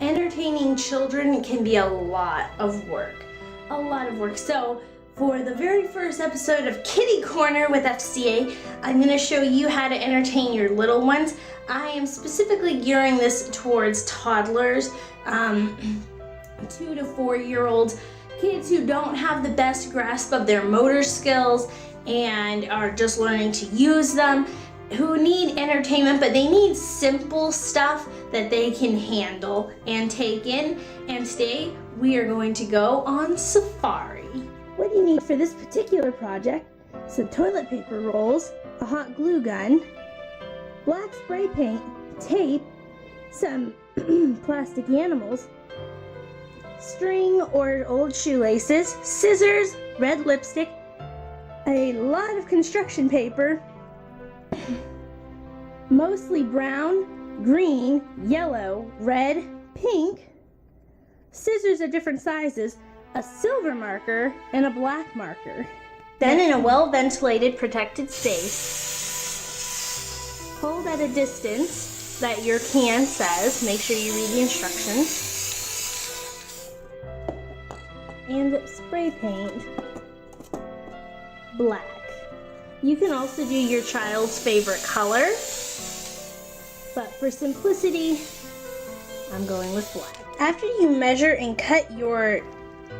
entertaining children can be a lot of work. So for the very first episode of Kitty Corner with FCA, I'm going to show you how to entertain your little ones. I am specifically gearing this towards toddlers, 2 to 4 year olds, kids who don't have the best grasp of their motor skills and are just learning to use them, who need entertainment, but they need simple stuff that they can handle and take in. And today we are going to go on safari. What you need for this particular project: some toilet paper rolls, a hot glue gun, black spray paint, tape, some plastic animals, string or old shoelaces, scissors, red lipstick, a lot of construction paper, mostly brown, green, yellow, red, pink, scissors of different sizes, a silver marker, and a black marker. Then in a well-ventilated, protected space, hold at a distance that your can says. Make sure you read the instructions. And spray paint black. You can also do your child's favorite color, but for simplicity, I'm going with black. After you measure and cut your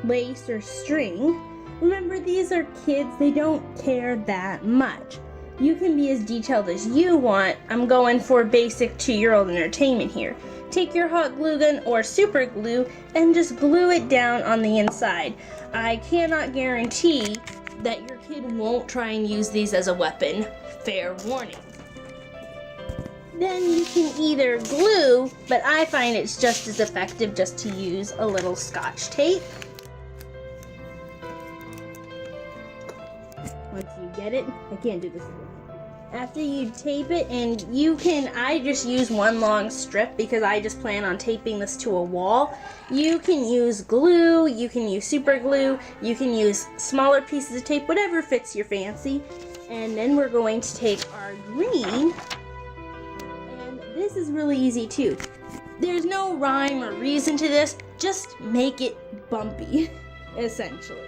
lace or string, remember these are kids, they don't care that much. You can be as detailed as you want. I'm going for basic 2-year-old entertainment here. Take your hot glue gun or super glue and just glue it down on the inside. I cannot guarantee that your kid won't try and use these as a weapon. Fair warning. Then you can either glue, but I find it's just as effective just to use a little Scotch tape. Once you get it, I can't do this. After you tape it, and I just use one long strip because I just plan on taping this to a wall. You can use glue, you can use super glue, you can use smaller pieces of tape, whatever fits your fancy. And then we're going to take our green, and this is really easy too. There's no rhyme or reason to this, just make it bumpy, essentially.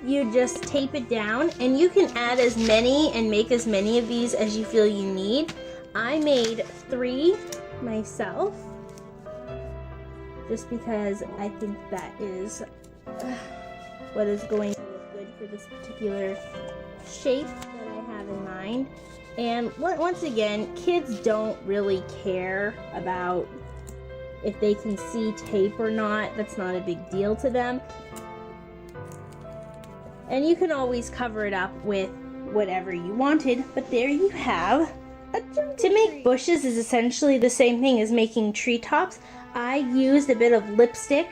You just tape it down, and you can add as many and make as many of these as you feel you need. I made 3 myself just because I think that is what is going to look good for this particular shape that I have in mind. And once again, kids don't really care about if they can see tape or not. That's not a big deal to them. And you can always cover it up with whatever you wanted, but there you have a jungle tree. To make bushes is essentially the same thing as making treetops. I used a bit of lipstick,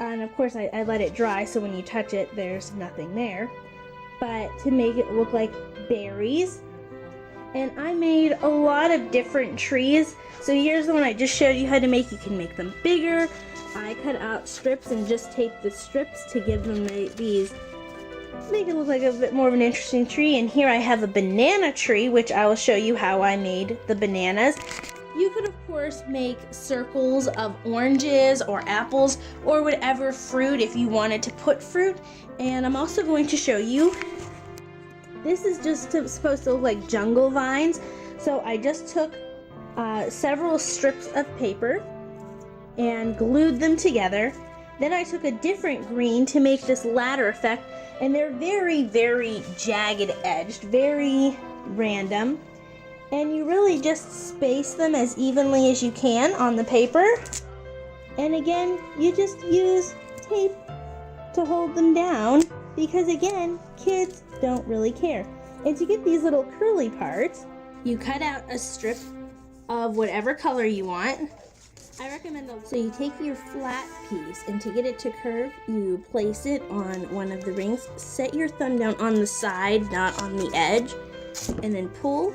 and of course I let it dry, so when you touch it, there's nothing there. But to make it look like berries, and I made a lot of different trees. So here's the one I just showed you how to make. You can make them bigger. I cut out strips and just taped the strips to give them these. Make it look like a bit more of an interesting tree. And here I have a banana tree, which I will show you how I made the bananas. You could of course make circles of oranges or apples or whatever fruit if you wanted to put fruit. And I'm also going to show you, this is just supposed to look like jungle vines. So I just took several strips of paper and glued them together. Then I took a different green to make this ladder effect, and they're very, very jagged edged, very random. And you really just space them as evenly as you can on the paper. And again, you just use tape to hold them down because again, kids don't really care. And to get these little curly parts, you cut out a strip of whatever color you want. I recommend so you take your flat piece, and to get it to curve, you place it on one of the rings. Set your thumb down on the side, not on the edge, and then pull.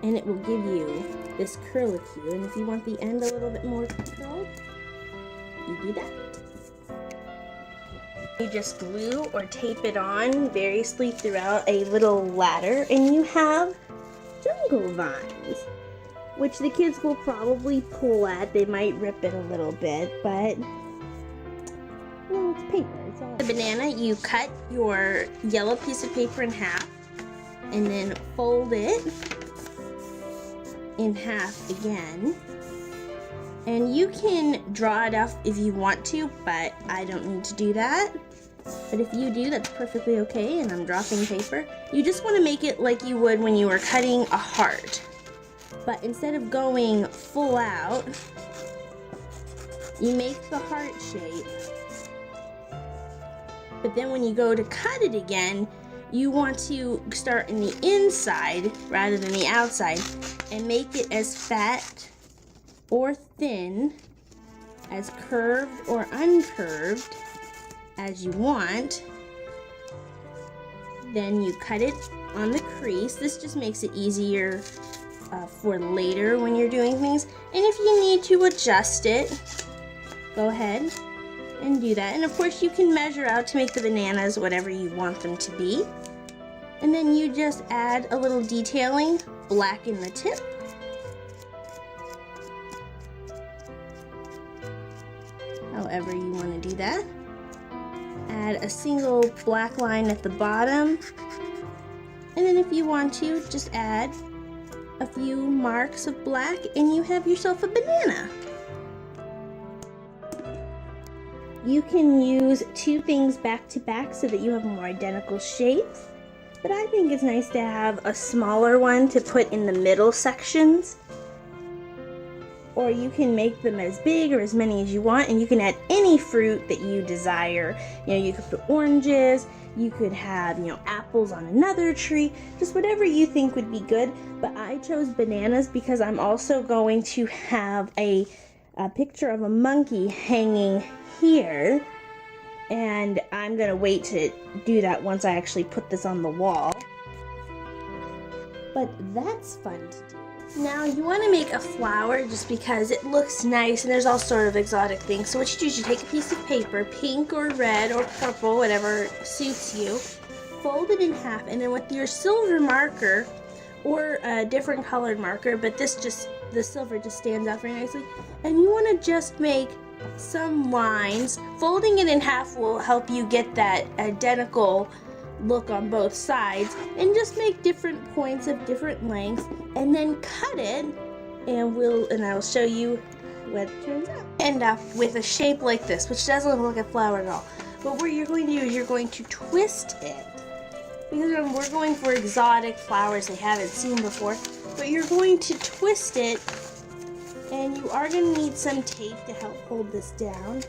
and it will give you this curlicue. And if you want the end a little bit more curled, you do that. You just glue or tape it on variously throughout a little ladder, and you have jungle vines, which the kids will probably pull at. They might rip it a little bit, but no, it's paper. It's all. The banana, you cut your yellow piece of paper in half, and then fold it in half again. And you can draw it up if you want to, but I don't need to do that. But if you do, that's perfectly okay, and I'm dropping paper. You just want to make it like you would when you were cutting a heart. But instead of going full out, you make the heart shape. But then when you go to cut it again, you want to start in the inside rather than the outside and make it as fat or thin, as curved or uncurved as you want. Then you cut it on the crease. This just makes it easier for later when you're doing things. And if you need to adjust it, go ahead and do that. And of course you can measure out to make the bananas whatever you want them to be. And then you just add a little detailing, blacken the tip. However you want to do that. Add a single black line at the bottom. And then if you want to, just add a few marks of black and you have yourself a banana. You can use two things back to back so that you have more identical shapes. But I think it's nice to have a smaller one to put in the middle sections. Or you can make them as big or as many as you want, and you can add any fruit that you desire. You know, you could put oranges, you could have, apples on another tree, just whatever you think would be good. But I chose bananas because I'm also going to have a picture of a monkey hanging here. And I'm gonna wait to do that once I actually put this on the wall. But that's fun to do. Now you want to make a flower just because it looks nice and there's all sort of exotic things. So what you do is you take a piece of paper, pink or red or purple, whatever suits you, fold it in half, and then with your silver marker or a different colored marker, but the silver just stands out very nicely, and you want to just make some lines. Folding it in half will help you get that identical look on both sides, and just make different points of different lengths and then cut it, and I'll show you what it turns out. End up with a shape like this, which doesn't look like a flower at all. But what you're going to do is you're going to twist it, because we're going for exotic flowers they haven't seen before, but you're going to twist it, and you are going to need some tape to help hold this down,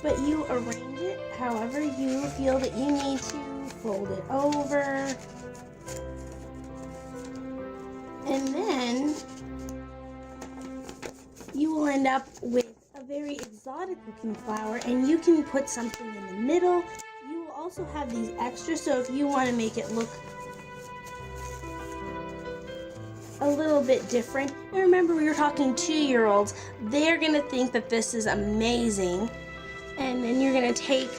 but you arrange it however you feel that you need to. Fold it over, and then you will end up with a very exotic looking flower, and you can put something in the middle. You will also have these extras, so if you want to make it look a little bit different, and remember we were talking 2-year-olds, they're going to think that this is amazing. And then you're going to take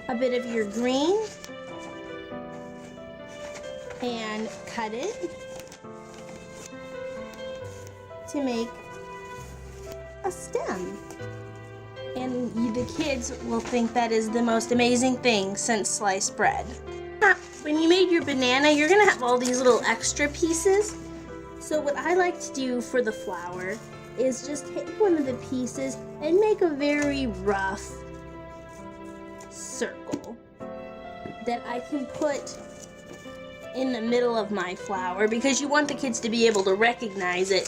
a bit of your green and cut it to make a stem. And the kids will think that is the most amazing thing since sliced bread. When you made your banana, you're gonna have all these little extra pieces. So what I like to do for the flower is just take one of the pieces and make a very rough circle that I can put in the middle of my flower, because you want the kids to be able to recognize it,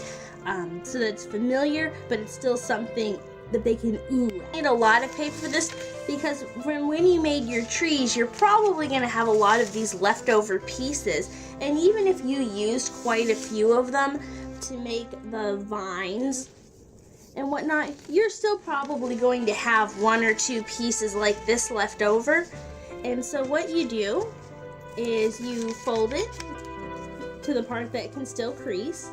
so that it's familiar, but it's still something that they can ooh. I need a lot of paper for this, because when you made your trees, you're probably going to have a lot of these leftover pieces, and even if you used quite a few of them to make the vines and whatnot, you're still probably going to have 1 or 2 pieces like this left over. And so what you do is you fold it to the part that can still crease.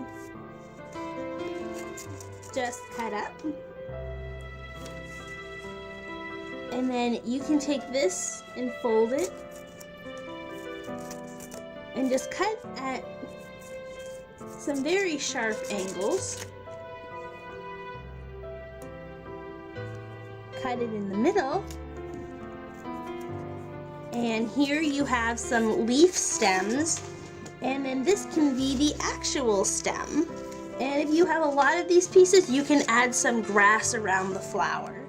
Just cut up. And then you can take this and fold it and just cut at some very sharp angles. Cut it in the middle. And here you have some leaf stems, and then this can be the actual stem. And if you have a lot of these pieces, you can add some grass around the flower.